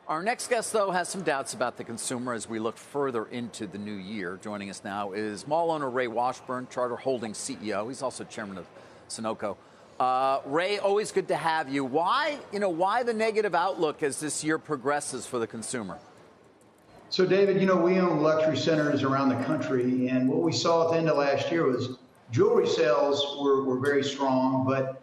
Our next guest, though, has some doubts about the consumer as we look further into the new year. Joining us now is mall owner Ray Washburne, Charter Holdings CEO. He's also chairman of Sunoco. Ray, always good to have you. Why the negative outlook as this year progresses for the consumer? So, David, we own luxury centers around the country, and what we saw at the end of last year was jewelry sales were very strong, but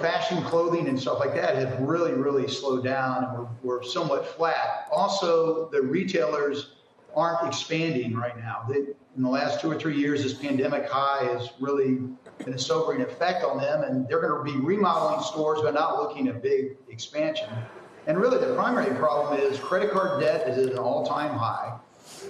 fashion, clothing, and stuff like that have really, really slowed down, and we're somewhat flat. Also, the retailers aren't expanding right now. In the last 2 or 3 years, this pandemic high has really been a sobering effect on them, and they're going to be remodeling stores, but not looking at big expansion. And really, the primary problem is credit card debt is at an all-time high.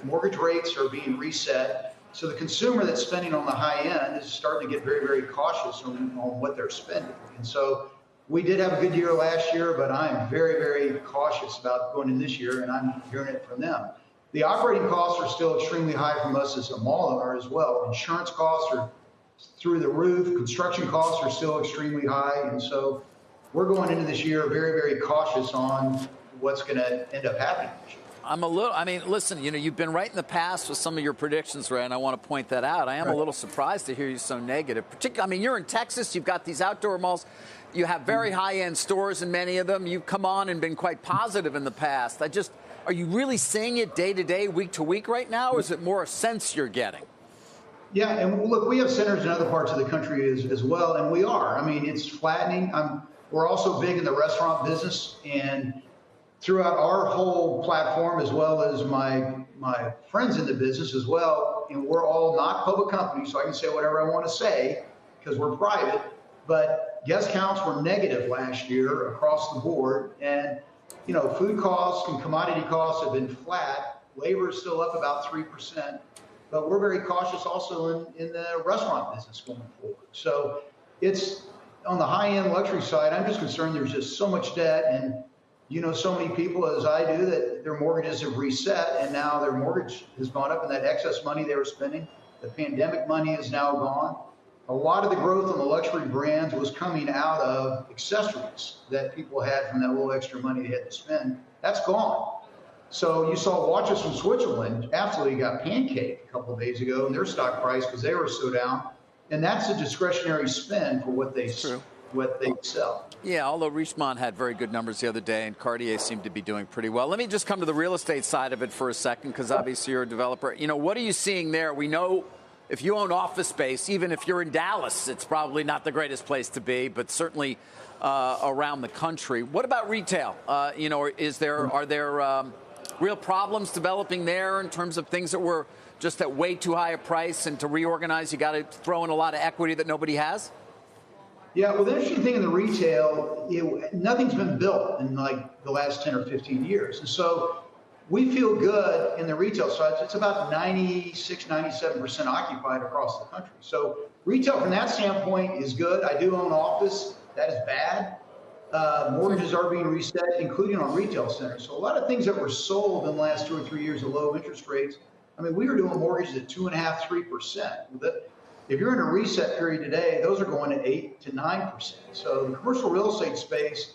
Mortgage rates are being reset. So the consumer that's spending on the high end is starting to get very, very cautious on what they're spending. And so we did have a good year last year, but I'm very, very cautious about going in this year, and I'm hearing it from them. The operating costs are still extremely high from us as a mall owner as well. Insurance costs are through the roof. Construction costs are still extremely high. And so we're going into this year very, very cautious on what's going to end up happening this year. Listen, you've been right in the past with some of your predictions, Ray, and I want to point that out. I am a little surprised to hear you so negative. Particularly, you're in Texas. You've got these outdoor malls. You have very high-end stores in many of them. You've come on and been quite positive in the past. Are you really seeing it day to day, week to week right now, or is it more a sense you're getting? Yeah, and look, we have centers in other parts of the country as well, and we are. It's flattening. We're also big in the restaurant business, and throughout our whole platform, as well as my friends in the business as well, and we're all not public companies, so I can say whatever I want to say because we're private, but guest counts were negative last year across the board, and food costs and commodity costs have been flat. Labor is still up about 3%, but we're very cautious also in the restaurant business going forward. So it's on the high-end luxury side, I'm just concerned there's just so much debt, and so many people as I do that their mortgages have reset, and now their mortgage has gone up, and that excess money they were spending, the pandemic money is now gone. A lot of the growth in the luxury brands was coming out of accessories that people had from that little extra money they had to spend. That's gone. So you saw watches from Switzerland absolutely got pancaked a couple of days ago in their stock price because they were so down. And that's a discretionary spend for what they sell. Yeah, although Richemont had very good numbers the other day, and Cartier seemed to be doing pretty well. Let me just come to the real estate side of it for a second, because obviously you're a developer. What are you seeing there? We know if you own office space, even if you're in Dallas, it's probably not the greatest place to be, but certainly around the country. What about retail? Are there real problems developing there in terms of things that were just at way too high a price, and to reorganize, you got to throw in a lot of equity that nobody has? Yeah, well, the interesting thing in the retail, nothing's been built in like the last 10 or 15 years. And so we feel good in the retail side. It's about 96, 97% occupied across the country. So retail from that standpoint is good. I do own office. That is bad. Mortgages are being reset, including on retail centers. So a lot of things that were sold in the last 2 or 3 years of low interest rates, we were doing mortgages at 2.5%, 3%. If you're in a reset period today, those are going to 8 to 9%. So the commercial real estate space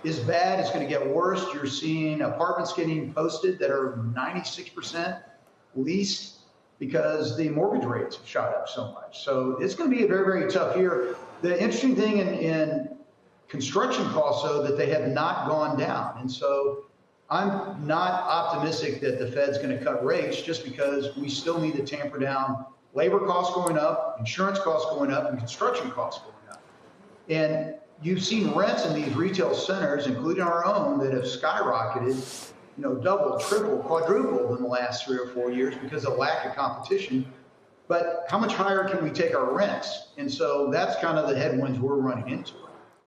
is bad. It's going to get worse. You're seeing apartments getting posted that are 96% leased because the mortgage rates have shot up so much. So it's going to be a very, very tough year. The interesting thing in construction costs, though, that they have not gone down. And so I'm not optimistic that the Fed's going to cut rates just because we still need to tamper down labor costs going up, insurance costs going up, and construction costs going up. And you've seen rents in these retail centers, including our own, that have skyrocketed, double, triple, quadrupled in the last 3 or 4 years because of lack of competition. But how much higher can we take our rents? And so that's kind of the headwinds we're running into.